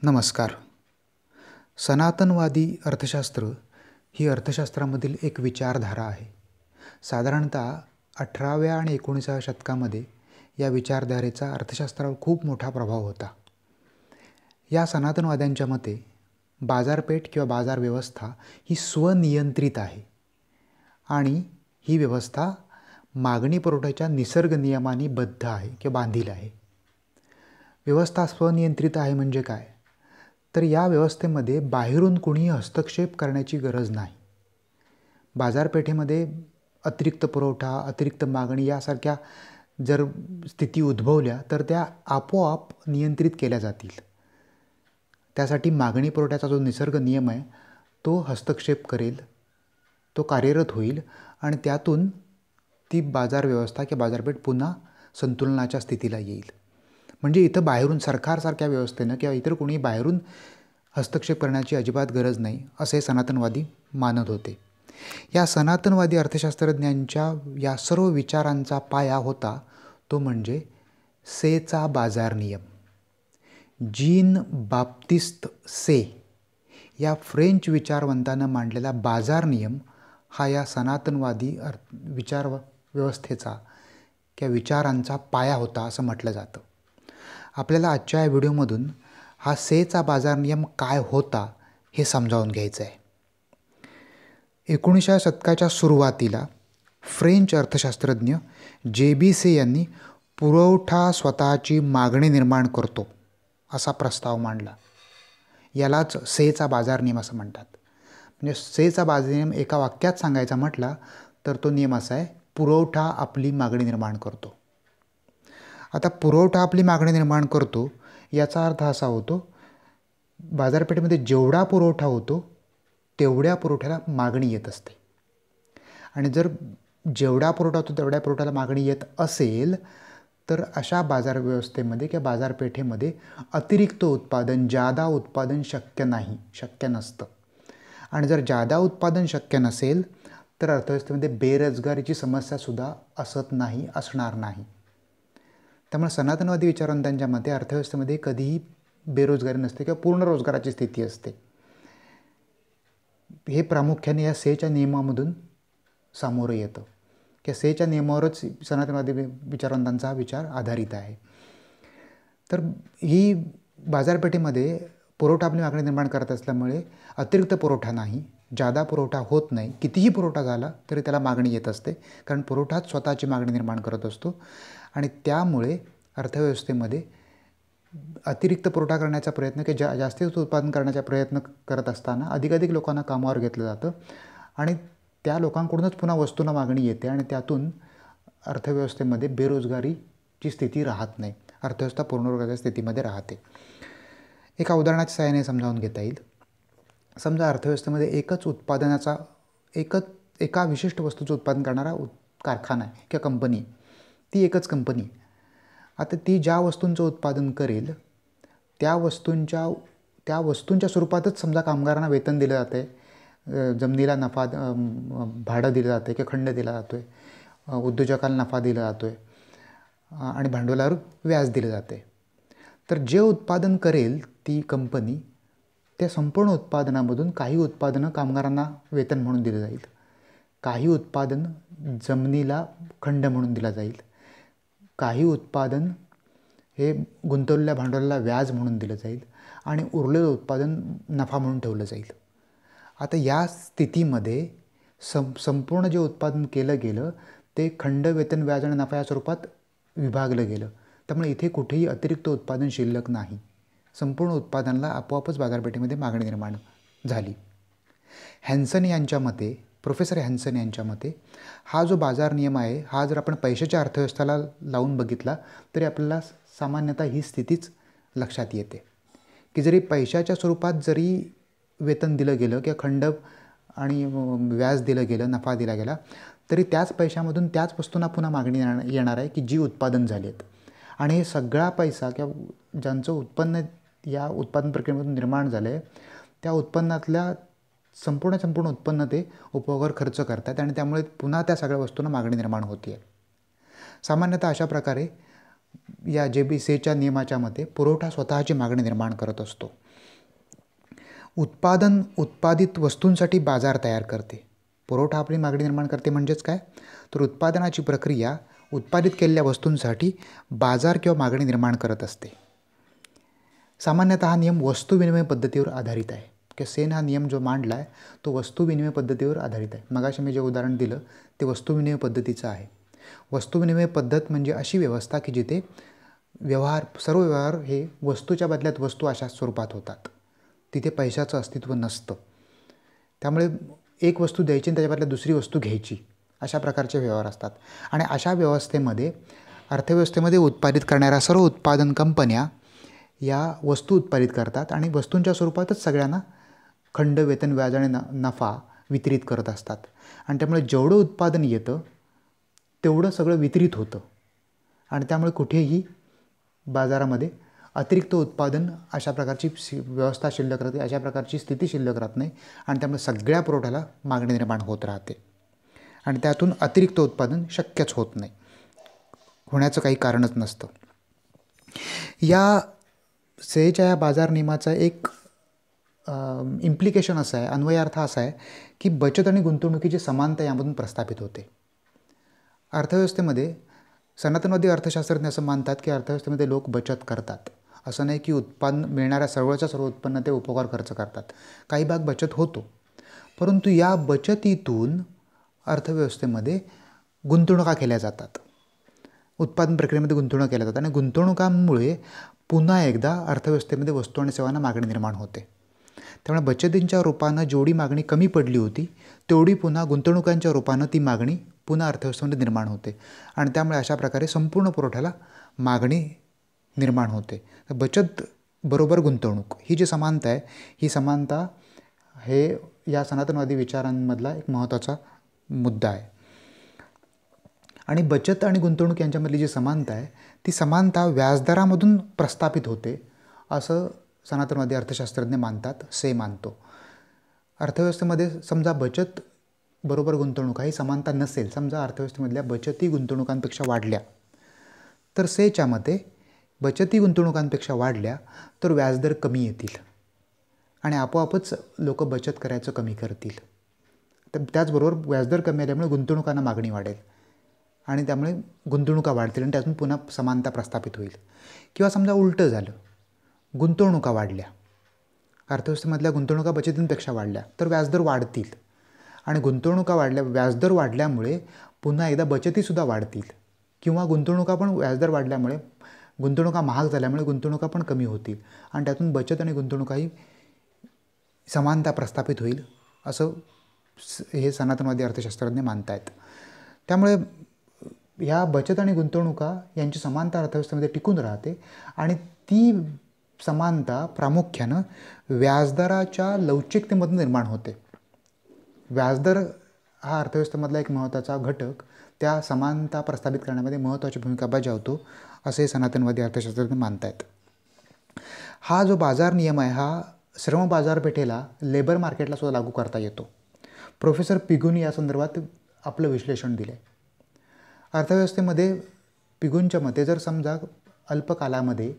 नमस्कार. सनातनवादी अर्थशास्त्र ही अर्थशास्त्रामधील एक विचारधारा आहे. साधारणतः 18व्या आणि 19व्या शतकामध्ये या विचारधारेचा अर्थशास्त्रावर खूप मोठा प्रभाव होता. या सनातनवाद्यांच्या मते बाजारपेठ किंवा बाजार व्यवस्था ही स्वनियंत्रित आहे आणि ही व्यवस्था मागणी पुरवठ्याच्या निसर्ग नियमांनी बद्ध आहे किंवा बांधील आहे. व्यवस्था स्वनियंत्रित आहे म्हणजे काय? तर या व्यवस्थेमध्ये बाहेरून कोणीही हस्तक्षेप करण्याची गरज नाही. बाजारपेठेमध्ये अतिरिक्त पुरवठा, अतिरिक्त मागणी यासारख्या जर स्थिती उद्भवल्या तर त्या आपोआप नियंत्रित केल्या जातील. त्यासाठी मागणी पुरवठ्याचा जो निसर्ग नियम आहे तो हस्तक्षेप करेल, तो कार्यरत होईल आणि त्यातून ती बाजार व्यवस्था किंवा बाजारपेठ पुन्हा संतुलनाच्या स्थितीला येईल. म्हणजे इथं बाहेरून सरकारसारख्या व्यवस्थेनं किंवा इतर कोणी बाहेरून हस्तक्षेप करण्याची अजिबात गरज नाही असे सनातनवादी मानत होते. या सनातनवादी अर्थशास्त्रज्ञांच्या या सर्व विचारांचा पाया होता तो म्हणजे सेचा बाजार नियम. जीन बाप्तिस्त से या फ्रेंच विचारवंतानं मांडलेला बाजार नियम हा या सनातनवादी विचार व्यवस्थेचा किंवा विचारांचा पाया होता असं म्हटलं जातं. आपल्याला आजच्या या व्हिडिओमधून हा सेचा बाजार नियम काय होता हे समजावून घ्यायचं आहे. 19व्या शतकाच्या सुरुवातीला फ्रेंच अर्थशास्त्रज्ञ जे.बी. से यांनी पुरवठा स्वतःची मागणी निर्माण करतो असा प्रस्ताव मांडला. यालाच सेचा बाजार नियम असं म्हणतात. म्हणजे सेचा बाजार नियम एका वाक्यात सांगायचा म्हटला तर तो नियम असा आहे, पुरवठा आपली मागणी निर्माण करतो. आता पुरवठा आपली मागणी निर्माण करतो याचा अर्थ असा होतो, बाजारपेठेमध्ये जेवढा पुरवठा होतो तेवढ्या पुरवठ्याला मागणी येत असते आणि जर जेवढा पुरवठा होतो तेवढ्या पुरवठ्याला मागणी येत असेल तर अशा बाजार व्यवस्थेमध्ये किंवा बाजारपेठेमध्ये अतिरिक्त उत्पादन, जादा उत्पादन शक्य नसतं. आणि जर जादा उत्पादन शक्य नसेल तर अर्थव्यवस्थेमध्ये बेरोजगारीची समस्यासुद्धा असणार नाही. त्यामुळे सनातनवादी विचारवंतांच्या मते अर्थव्यवस्थेमध्ये कधीही बेरोजगारी नसते किंवा पूर्ण रोजगाराची स्थिती असते. हे प्रामुख्याने या सेच्या नियमामधून सामोरं येतं की सेच्या नियमावरच सनातनवादी विचारवंतांचा विचार आधारित आहे. तर ही बाजारपेठेमध्ये पुरवठा आपली मागणी निर्माण करत असल्यामुळे अतिरिक्त पुरवठा नाही, जादा पुरवठा होत नाही. कितीही पुरवठा झाला तरी त्याला मागणी येत असते कारण पुरवठाच स्वतःची मागणी निर्माण करत असतो आणि त्यामुळे अर्थव्यवस्थेमध्ये अतिरिक्त पुरवठा करण्याचा प्रयत्न की जास्तीत उत्पादन करण्याचा प्रयत्न करत असताना अधिकाधिक लोकांना कामावर घेतलं जातं आणि त्या लोकांकडूनच पुन्हा वस्तूंना मागणी येते आणि त्यातून अर्थव्यवस्थेमध्ये बेरोजगारीची स्थिती राहत नाही, अर्थव्यवस्था पूर्ण रोजगाराच्या स्थितीमध्ये राहते. एका उदाहरणाच्या सहाय्याने समजावून घेता येईल. समजा अर्थव्यवस्थेमध्ये एका विशिष्ट वस्तूचं उत्पादन करणारा कारखाना आहे किंवा कंपनी, ती एकच कंपनी. आता ती ज्या वस्तूंचं उत्पादन करेल त्या वस्तूंच्या स्वरूपातच समजा कामगारांना वेतन दिलं जाते, जमिनीला नफा भाडं दिलं जाते किंवा खंड दिला जातो आहे, उद्योजकाला नफा दिला जातो आहे आणि भांडवलावर व्याज दिलं जाते. तर जे उत्पादन करेल ती कंपनी त्या संपूर्ण उत्पादनामधून काही उत्पादनं कामगारांना वेतन म्हणून दिलं जाईल, काही उत्पादन जमिनीला खंड म्हणून दिला जाईल, काही उत्पादन हे गुंतवलेल्या भांडवलाला व्याज म्हणून दिलं जाईल आणि उरलेलं उत्पादन नफा म्हणून ठेवलं जाईल. आता या स्थितीमध्ये संपूर्ण जे उत्पादन केलं गेलं ते खंड, वेतन, व्याज आणि नफा या स्वरूपात विभागलं गेलं. त्यामुळे इथे कुठेही अतिरिक्त उत्पादन शिल्लक नाही. संपूर्ण उत्पादनाला आपोआपच बाजारपेठेमध्ये मागणी निर्माण झाली. हॅन्सन यांच्या मते, प्रोफेसर हॅन्सन यांच्या मते हा जो बाजार नियम आहे हा जर आपण पैशाच्या अर्थव्यवस्थेला लावून बघितला तरी आपल्याला सामान्यतः ही स्थितीच लक्षात येते की जरी पैशाच्या स्वरूपात जरी वेतन दिलं गेलं किंवा खंड आणि व्याज दिलं गेलं, नफा दिला गेला तरी त्याच पैशामधून त्याच वस्तूंना पुन्हा मागणी येणार आहे की जी उत्पादन झाली आहेत. आणि हे सगळा पैसा किंवा ज्यांचं उत्पन्न या उत्पादन प्रक्रियेमधून निर्माण झालं आहे त्या उत्पन्नातल्या संपूर्ण उत्पन्न ते उपभोगावर खर्च करतात आणि त्यामुळे पुन्हा त्या सगळ्या वस्तूंना मागणी निर्माण होती आहे. सामान्यतः अशा प्रकारे या जे.बी. सेच्या नियमाच्या मते पुरवठा स्वतःची मागणी निर्माण करत असतो उत्पादित वस्तूंसाठी बाजार तयार करते. पुरवठा आपली मागणी निर्माण करते म्हणजेच काय, तर उत्पादनाची प्रक्रिया उत्पादित केलेल्या वस्तूंसाठी बाजार किंवा मागणी निर्माण करत असते. सामान्यतः हा नियम वस्तू विनिमय पद्धतीवर आधारित आहे. की सेन हा नियम जो मांडला आहे तो वस्तू विनिमय पद्धतीवर आधारित आहे. मगाशी मी जे उदाहरण दिलं ते वस्तू विनिमय पद्धतीचं आहे. वस्तू विनिमय पद्धत म्हणजे अशी व्यवस्था की जिथे सर्व व्यवहार हे वस्तूच्या बदल्यात वस्तू अशा स्वरूपात होतात. तिथे पैशाचं अस्तित्व नसतं. त्यामुळे एक वस्तू द्यायची आणि त्याच्या बदल्यात दुसरी वस्तू घ्यायची अशा प्रकारचे व्यवहार असतात. आणि अशा अर्थव्यवस्थेमध्ये उत्पादित करणाऱ्या सर्व उत्पादन कंपन्या या वस्तू उत्पादित करतात आणि वस्तूंच्या स्वरूपातच सगळ्यांना खंड, वेतन, व्याज आणि नफा वितरित करत असतात. आणि त्यामुळे जेवढं उत्पादन येतं तेवढं सगळं वितरित होतं आणि त्यामुळे कुठेही बाजारामध्ये अतिरिक्त उत्पादन अशा प्रकारची व्यवस्था शिल्लक राहते, अशा प्रकारची स्थिती शिल्लक राहत नाही आणि त्यामुळे सगळ्या पुरवठ्याला मागणी निर्माण होत राहते आणि त्यातून अतिरिक्त उत्पादन शक्यच होत नाही, होण्याचं काही कारणच नसतं. सेच्या या बाजार नियमाचा एक इम्प्लिकेशन असं आहे, अन्वयार्थ असा आहे की बचत आणि गुंतवणुकीची समानता यामधून प्रस्थापित होते. अर्थव्यवस्थेमध्ये सनातनवादी अर्थशास्त्रज्ञ असं मानतात की अर्थव्यवस्थेमध्ये लोक बचत करतात. असं नाही की मिळणाऱ्या सर्वच्या सर्व उत्पन्न ते उपभोगावर खर्च करतात. काही भाग बचत होतो, परंतु या बचतीतून अर्थव्यवस्थेमध्ये गुंतवणुका केल्या जातात, उत्पादन प्रक्रियेमध्ये गुंतवणूक केल्या जातात आणि गुंतवणुकांमुळे पुन्हा एकदा अर्थव्यवस्थेमध्ये वस्तू आणि सेवांना मागणी निर्माण होते. त्यामुळे बचतींच्या रूपानं जेवढी मागणी कमी पडली होती तेवढी पुन्हा गुंतवणुकांच्या रूपानं ती मागणी पुन्हा अर्थव्यवस्थेमध्ये निर्माण होते आणि त्यामुळे अशा प्रकारे संपूर्ण पुरवठ्याला मागणी निर्माण होते. बचत बरोबर गुंतवणूक ही जी समानता आहे, ही समानता हे या सनातनवादी विचारांमधला एक महत्त्वाचा मुद्दा आहे. आणि बचत आणि गुंतवणूक यांच्यामधली जी समानता आहे ती समानता व्याजदरामधून प्रस्थापित होते असं सनातनवादी अर्थशास्त्रज्ञ मानतात, से मानतो. अर्थव्यवस्थेमध्ये समजा बचत बरोबर गुंतवणूक ही समानता नसेल, समजा अर्थव्यवस्थेमधल्या बचती गुंतवणुकांपेक्षा वाढल्या तर सेच्या मते बचती गुंतवणुकांपेक्षा वाढल्या तर व्याजदर कमी येतील आणि आपोआपच लोक बचत करायचं कमी करतील. तर त्याचबरोबर व्याजदर कमी आल्यामुळे गुंतवणुकांना मागणी वाढेल आणि त्यामुळे गुंतवणुका वाढतील आणि त्यातून पुन्हा समानता प्रस्थापित होईल. किंवा समजा उलटं झालं, गुंतवणुका वाढल्या, अर्थव्यवस्थेमधल्या गुंतवणुका बचतींपेक्षा वाढल्या तर व्याजदर वाढतील आणि गुंतवणुका व्याजदर वाढल्यामुळे पुन्हा एकदा बचतीसुद्धा वाढतील किंवा गुंतवणुका पण व्याजदर वाढल्यामुळे गुंतवणुका महाग झाल्यामुळे गुंतवणुका पण कमी होतील आणि त्यातून बचत आणि गुंतवणुकाही समानता प्रस्थापित होईल असं हे सनातनवादी अर्थशास्त्रज्ञ मानत आहेत. त्यामुळे ह्या बचत आणि गुंतवणुका यांची समानता अर्थव्यवस्थेमध्ये टिकून राहते आणि ती समानता प्रामुख्यानं व्याजदराच्या लवचिकतेमधून निर्माण होते. व्याजदर हा अर्थव्यवस्थेमधला एक महत्त्वाचा घटक त्या समानता प्रस्थापित करण्यामध्ये महत्त्वाची भूमिका बजावतो असे सनातनवादी अर्थशास्त्रज्ञ मानत आहेत. हा जो बाजार नियम आहे हा श्रम बाजारपेठेला, लेबर मार्केटला सुद्धा लागू करता येतो. प्रोफेसर पिगुनी या संदर्भात आपलं विश्लेषण दिलं आहे. अर्थव्यवस्थेमध्ये पिगुनच्या मते जर समजा अल्पकालामध्ये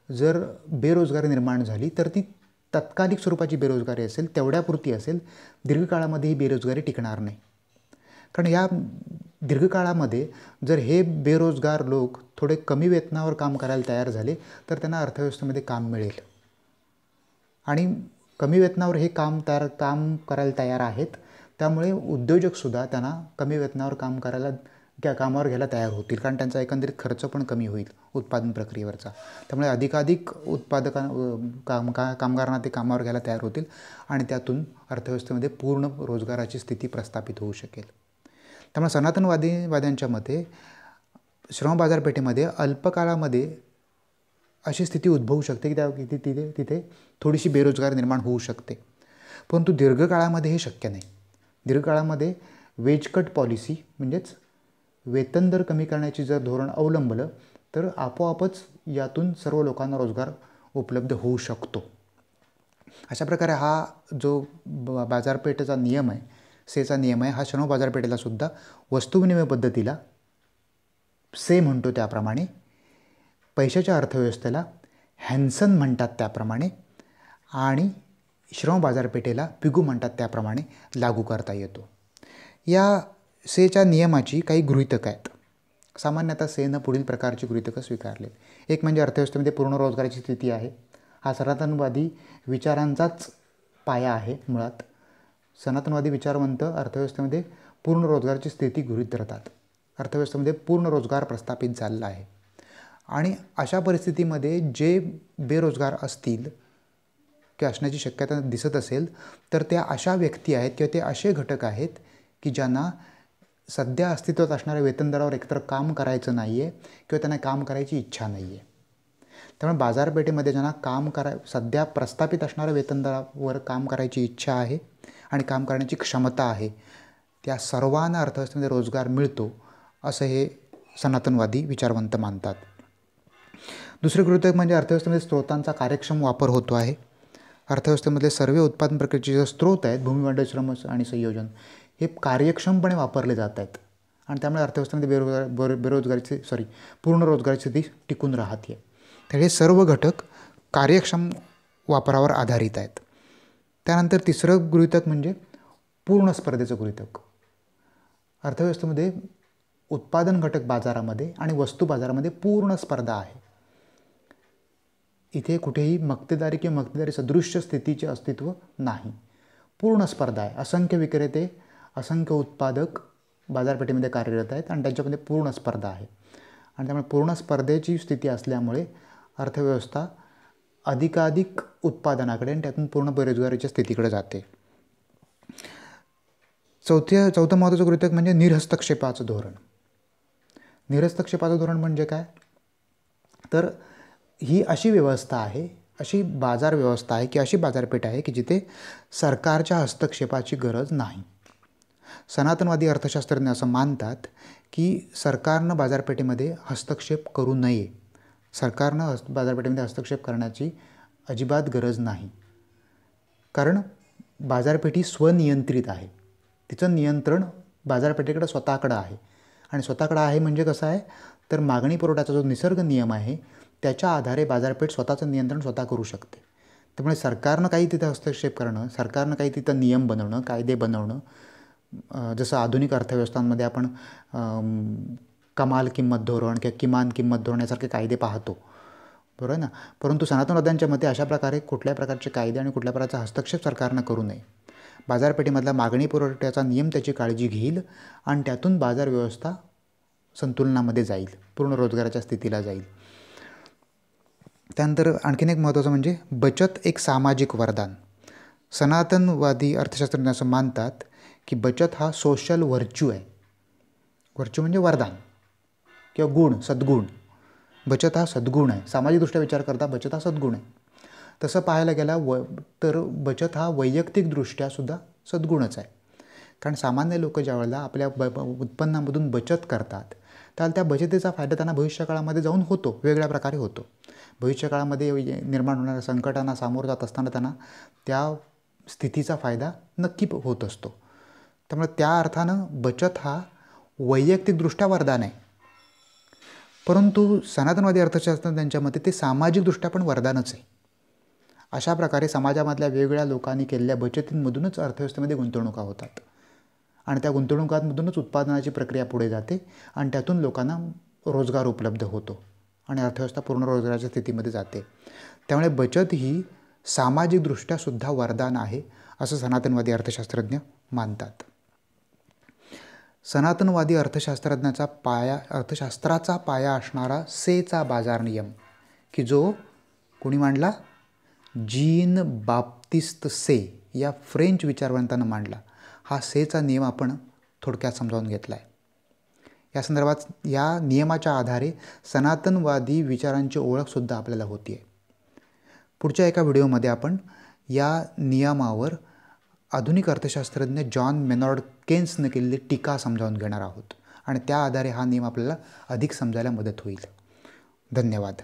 जर बेरोजगारी निर्माण झाली तर ती तात्कालिक स्वरूपाची बेरोजगारी असेल, तेवढ्यापुरती असेल, दीर्घकाळामध्ये ही बेरोजगारी टिकणार नाही. कारण या दीर्घकाळामध्ये जर हे बेरोजगार लोक थोडे कमी वेतनावर काम करायला तयार झाले तर त्यांना अर्थव्यवस्थेमध्ये काम मिळेल आणि कमी वेतनावर हे काम करायला तयार आहेत. त्यामुळे उद्योजकसुद्धा त्यांना कमी वेतनावर कामावर घ्यायला तयार होतील कारण त्यांचा एकंदरीत खर्च पण कमी होईल उत्पादन प्रक्रियेवरचा. त्यामुळे अधिकाधिक कामगारांना ते कामावर घ्यायला तयार होतील आणि त्यातून अर्थव्यवस्थेमध्ये पूर्ण रोजगाराची स्थिती प्रस्थापित होऊ शकेल. त्यामुळे सनातनवाद्यांच्या मते श्रम बाजारपेठेमध्ये अल्पकाळामध्ये अशी स्थिती उद्भवू शकते की तिथे थोडीशी बेरोजगारी निर्माण होऊ शकते, परंतु दीर्घकाळामध्ये हे शक्य नाही. दीर्घकाळामध्ये वेज कट पॉलिसी म्हणजेच वेतन दर कमी करण्याची जर धोरण अवलंबलं तर आपोआपच यातून सर्व लोकांना रोजगार उपलब्ध होऊ शकतो. अशा प्रकारे हा जो बाजारपेठेचा नियम आहे, सेचा नियम आहे, हा श्रम बाजारपेठेला सुद्धा वस्तू विनिमय पद्धतीला से म्हणतो त्याप्रमाणे, पैशाच्या अर्थव्यवस्थेला हॅन्सन म्हणतात त्याप्रमाणे आणि श्रम बाजारपेठेला पिगू म्हणतात त्याप्रमाणे लागू करता येतो. या सेच्या नियमाची काही गृहीतकं आहेत. सामान्यतः सेनं पुढील प्रकारची गृहीतकं स्वीकारली. एक म्हणजे अर्थव्यवस्थेमध्ये पूर्ण रोजगाराची स्थिती आहे. हा सनातनवादी विचारांचाच पाया आहे. मुळात सनातनवादी विचारवंत अर्थव्यवस्थेमध्ये पूर्ण रोजगाराची स्थिती गृहीत धरतात. अर्थव्यवस्थेमध्ये पूर्ण रोजगार प्रस्थापित झालेला आहे आणि अशा परिस्थितीमध्ये जे बेरोजगार असतील किंवा असण्याची शक्यता दिसत असेल तर त्या अशा व्यक्ती आहेत किंवा ते असे घटक आहेत की ज्यांना सध्या अस्तित्वात असणाऱ्या वेतनदरावर एकतर काम करायचं नाही आहे किंवा त्यांना काम करायची इच्छा नाही आहे. त्यामुळे बाजारपेठेमध्ये ज्यांना सध्या प्रस्थापित असणाऱ्या वेतनदरावर काम करायची इच्छा आहे आणि काम करण्याची क्षमता आहे, त्या सर्वांना अर्थव्यवस्थेमध्ये रोजगार मिळतो असं हे सनातनवादी विचारवंत मानतात. दुसरे गृहीतक म्हणजे अर्थव्यवस्थेमध्ये स्त्रोतांचा कार्यक्षम वापर होतो आहे. अर्थव्यवस्थेमधले सर्व उत्पादन प्रक्रियेचे जे स्त्रोत आहेत, भूमी, श्रम आणि संयोजन, हे कार्यक्षमपणे वापरले जात आहेत आणि त्यामुळे अर्थव्यवस्थेमध्ये पूर्ण रोजगाराची स्थिती टिकून राहते. तर हे सर्व घटक कार्यक्षम वापरावर आधारित आहेत. त्यानंतर तिसरं गृहीतक म्हणजे पूर्ण स्पर्धेचं गृहीतक. अर्थव्यवस्थेमध्ये उत्पादन घटक बाजारामध्ये आणि वस्तू बाजारामध्ये पूर्ण स्पर्धा आहे. इथे कुठेही मक्तेदारी किंवा मक्तेदारी सदृश्य स्थितीचे अस्तित्व नाही. पूर्ण स्पर्धा आहे. असंख्य विक्रेते, असंख्य उत्पादक बाजारपेठेमध्ये कार्यरत आहेत आणि त्यांच्यामध्ये पूर्ण स्पर्धा आहे आणि त्यामुळे पूर्ण स्पर्धेची स्थिती असल्यामुळे अर्थव्यवस्था अधिकाधिक उत्पादनाकडे आणि त्यातून पूर्ण बेरोजगारीच्या स्थितीकडे जाते. चौथं महत्त्वाचं गृहीतक म्हणजे निरहस्तक्षेपाचं धोरण. निरहस्तक्षेपाचं धोरण म्हणजे काय? तर ही अशी व्यवस्था आहे, अशी बाजार व्यवस्था आहे की अशी बाजारपेठ आहे की जिथे सरकारच्या हस्तक्षेपाची गरज नाही. सनातनवादी अर्थशास्त्रज्ञ असं मानतात की सरकारनं बाजारपेठेमध्ये हस्तक्षेप करू नये. सरकारनं बाजारपेठेमध्ये हस्तक्षेप करण्याची अजिबात गरज नाही, कारण बाजारपेठी स्वनियंत्रित आहे. तिचं नियंत्रण बाजारपेठेकडे स्वतःकडं आहे आणि स्वतःकडं आहे म्हणजे कसं आहे, तर मागणी पुरवठ्याचा जो निसर्ग नियम आहे त्याच्या आधारे बाजारपेठ स्वतःचं नियंत्रण स्वतः करू शकते. त्यामुळे सरकारनं काही तिथं हस्तक्षेप करणं, सरकारनं काही तिथं नियम बनवणं, कायदे बनवणं, जसं आधुनिक अर्थव्यवस्थांमध्ये आपण कमाल किंमत धोरण किंवा किमान किंमत धोरण यासारखे कायदे पाहतो, बरोबर ना. परंतु सनातनवाद्यांच्या मते अशा प्रकारे कुठल्या प्रकारचे कायदे आणि कुठल्या प्रकारचा हस्तक्षेप सरकारनं करू नये. बाजारपेठेमधला मागणी पुरवठ्याचा नियम त्याची काळजी घेईल आणि त्यातून बाजार व्यवस्था संतुलनामध्ये जाईल, पूर्ण रोजगाराच्या स्थितीला जाईल. त्यानंतर आणखीन एक महत्त्वाचं म्हणजे बचत एक सामाजिक वरदान. सनातनवादी अर्थशास्त्रज्ञ असं मानतात की बचत हा सोशल व्हर्च्यू आहे. व्हर्च्यू म्हणजे वरदान किंवा गुण, सद्गुण. बचत हा सद्गुण आहे. सामाजिकदृष्ट्या विचार करता बचत हा सद्गुण आहे. तसं पाहायला गेला तर बचत हा वैयक्तिकदृष्ट्यासुद्धा सद्गुणच आहे. कारण सामान्य लोक ज्या वेळेला आपल्या उत्पन्नामधून बचत करतात त्याला त्या बचतीचा फायदा त्यांना भविष्यकाळामध्ये जाऊन होतो, वेगवेगळ्या प्रकारे होतो. भविष्यकाळामध्ये निर्माण होणाऱ्या संकटांना सामोरं जात असताना त्यांना त्या स्थितीचा फायदा नक्की होत असतो. त्यामुळे त्या अर्थानं बचत हा वैयक्तिकदृष्ट्या वरदान आहे. परंतु सनातनवादी अर्थशास्त्रज्ञांच्या मते ते सामाजिकदृष्ट्या पण वरदानच आहे. अशा प्रकारे समाजामधल्या वेगवेगळ्या लोकांनी केलेल्या बचतींमधूनच अर्थव्यवस्थेमध्ये गुंतवणुका होतात आणि त्या गुंतवणुकांमधूनच उत्पादनाची प्रक्रिया पुढे जाते आणि त्यातून लोकांना रोजगार उपलब्ध होतो आणि अर्थव्यवस्था पूर्ण रोजगाराच्या स्थितीमध्ये जाते. त्यामुळे बचत ही सामाजिकदृष्ट्यासुद्धा वरदान आहे असं सनातनवादी अर्थशास्त्रज्ञ मानतात. सनातनवादी अर्थशास्त्राचा पाया असणारा सेचा बाजार नियम की जो कोणी मांडला? जीन बाप्तिस्त से या फ्रेंच विचारवंतानं मांडला. हा सेचा नियम आपण थोडक्यात समजावून घेतला आहे. या संदर्भात या नियमाच्या आधारे सनातनवादी विचारांची ओळखसुद्धा आपल्याला होती आहे. पुढच्या एका व्हिडिओमध्ये आपण या नियमावर आधुनिक अर्थशास्त्रज्ञ जॉन मेनॉर्ड केन्सनं केलेली टीका समजावून घेणार आहोत आणि त्या आधारे हा नियम आपल्याला अधिक समजायला मदत होईल. धन्यवाद.